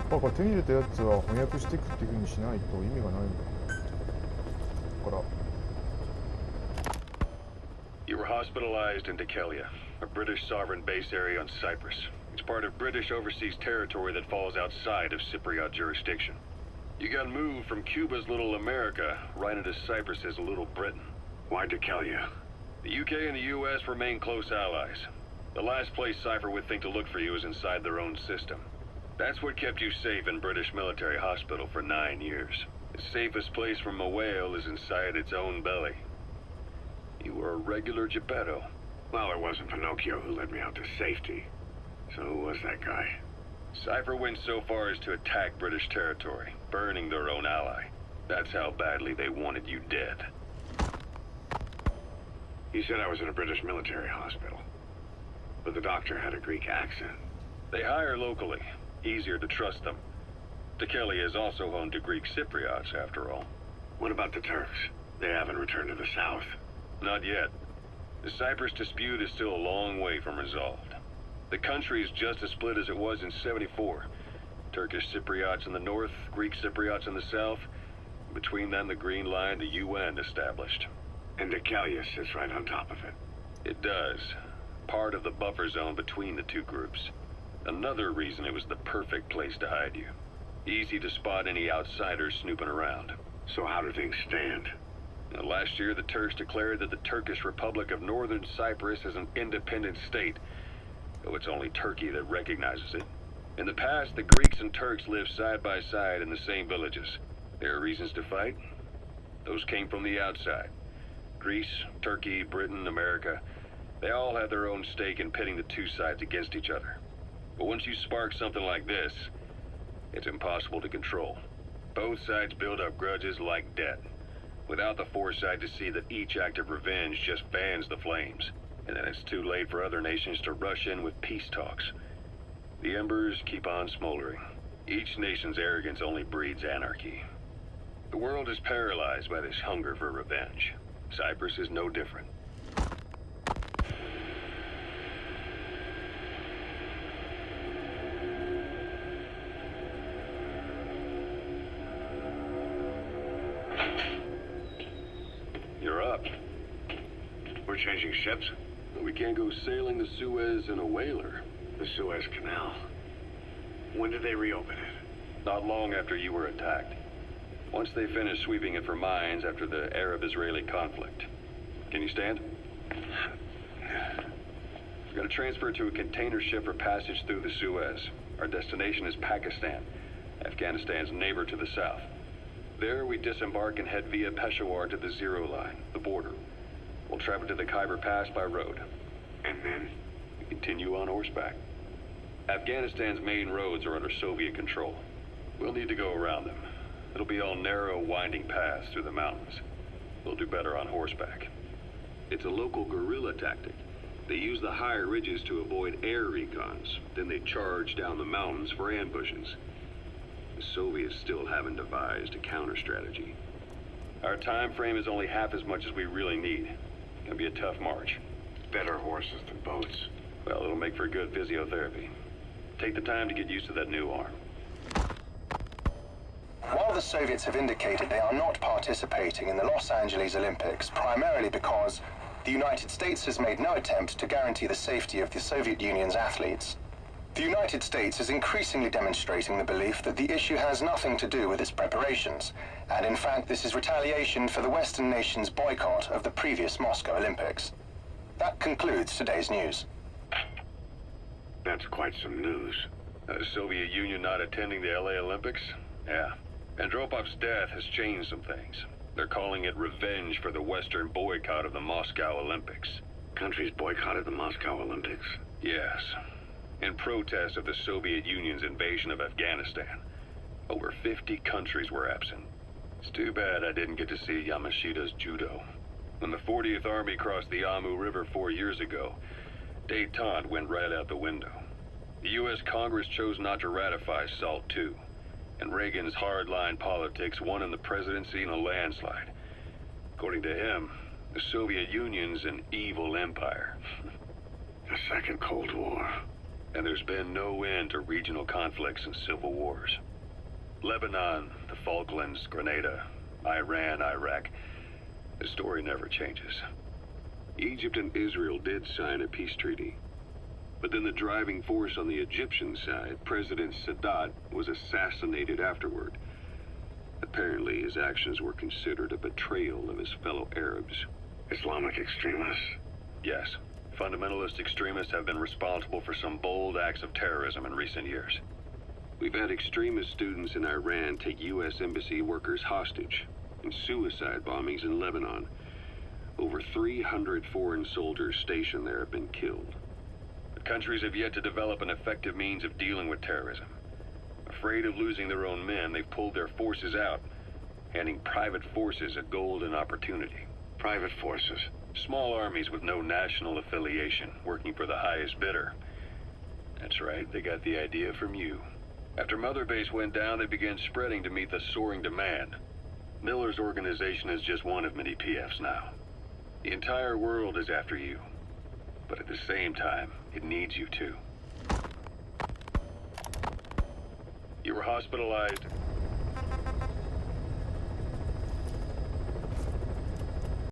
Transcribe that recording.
これ手に入れたやつは翻訳していくっていう風にしないと意味がないんだ。だから You were hospitalized in Dhekelia, a British sovereign base area on Cyprus. It's part of British overseas territory that falls outside of Cypriot jurisdiction. You got moved from Cuba's Little America right into Cyprus's Little Britain. Why Dhekelia? The UK and the US remain close allies. The last place Cypher would think to look for you is inside their own system. That's what kept you safe in British military hospital for 9 years. The safest place from a whale is inside its own belly. You were a regular Geppetto. Well, it wasn't Pinocchio who led me out to safety. So who was that guy? Cypher went so far as to attack British territory, burning their own ally. That's how badly they wanted you dead. He said I was in a British military hospital. But the doctor had a Greek accent. They hire locally. Easier to trust them. Dhekelia is also home to Greek Cypriots, after all. What about the Turks? They haven't returned to the south. Not yet. The Cyprus dispute is still a long way from resolved. The country is just as split as it was in '74. Turkish Cypriots in the north, Greek Cypriots in the south. Between them, the Green Line, the UN established. And Dhekelia sits right on top of it. It does. Part of the buffer zone between the two groups. Another reason it was the perfect place to hide you. Easy to spot any outsiders snooping around. So how do things stand? Now, last year, the Turks declared that the Turkish Republic of Northern Cyprus is an independent state, though it's only Turkey that recognizes it. In the past, the Greeks and Turks lived side by side in the same villages. There are reasons to fight. Those came from the outside. Greece, Turkey, Britain, America, they all have their own stake in pitting the two sides against each other. But once you spark something like this, it's impossible to control. Both sides build up grudges like debt, without the foresight to see that each act of revenge just fans the flames, and then it's too late for other nations to rush in with peace talks. The embers keep on smoldering. Each nation's arrogance only breeds anarchy. The world is paralyzed by this hunger for revenge. Cyprus is no different. You're up. We're changing ships? We can't go sailing the Suez in a whaler. The Suez Canal. When did they reopen it? Not long after you were attacked. Once they finished sweeping it for mines after the Arab-Israeli conflict. Can you stand? We're going to transfer to a container ship for passage through the Suez. Our destination is Pakistan, Afghanistan's neighbor to the south. There, we disembark and head via Peshawar to the Zero Line, the border. We'll travel to the Khyber Pass by road. And then? We continue on horseback. Afghanistan's main roads are under Soviet control. We'll need to go around them. It'll be all narrow, winding paths through the mountains. We'll do better on horseback. It's a local guerrilla tactic. They use the higher ridges to avoid air recons. Then they charge down the mountains for ambushes. The Soviets still haven't devised a counter-strategy. Our time frame is only half as much as we really need. It'll be a tough march. Better horses than boats. Well, it'll make for good physiotherapy. Take the time to get used to that new arm. While the Soviets have indicated they are not participating in the Los Angeles Olympics, primarily because the United States has made no attempt to guarantee the safety of the Soviet Union's athletes, the United States is increasingly demonstrating the belief that the issue has nothing to do with its preparations, and in fact this is retaliation for the Western nations' boycott of the previous Moscow Olympics. That concludes today's news. That's quite some news. The Soviet Union not attending the LA Olympics? Yeah. Andropov's death has changed some things. They're calling it revenge for the Western boycott of the Moscow Olympics. Countries boycotted the Moscow Olympics? Yes. In protest of the Soviet Union's invasion of Afghanistan. Over 50 countries were absent. It's too bad I didn't get to see Yamashita's judo. When the 40th Army crossed the Amu River 4 years ago, détente went right out the window. The U.S. Congress chose not to ratify SALT II, and Reagan's hardline politics won him the presidency in a landslide. According to him, the Soviet Union's an evil empire. The Second Cold War. And there's been no end to regional conflicts and civil wars. Lebanon, the Falklands, Grenada, Iran, Iraq. The story never changes. Egypt and Israel did sign a peace treaty. But then the driving force on the Egyptian side, President Sadat, was assassinated afterward. Apparently, his actions were considered a betrayal of his fellow Arabs. Islamic extremists? Yes, fundamentalist extremists have been responsible for some bold acts of terrorism in recent years. We've had extremist students in Iran take U.S. embassy workers hostage, and suicide bombings in Lebanon. Over 300 foreign soldiers stationed there have been killed. The countries have yet to develop an effective means of dealing with terrorism. Afraid of losing their own men, they've pulled their forces out, handing private forces a golden opportunity. Private forces? Small armies with no national affiliation, working for the highest bidder. That's right, they got the idea from you. After Mother Base went down, they began spreading to meet the soaring demand. Miller's organization is just one of many PFs now. The entire world is after you. But at the same time, it needs you too. You were hospitalized,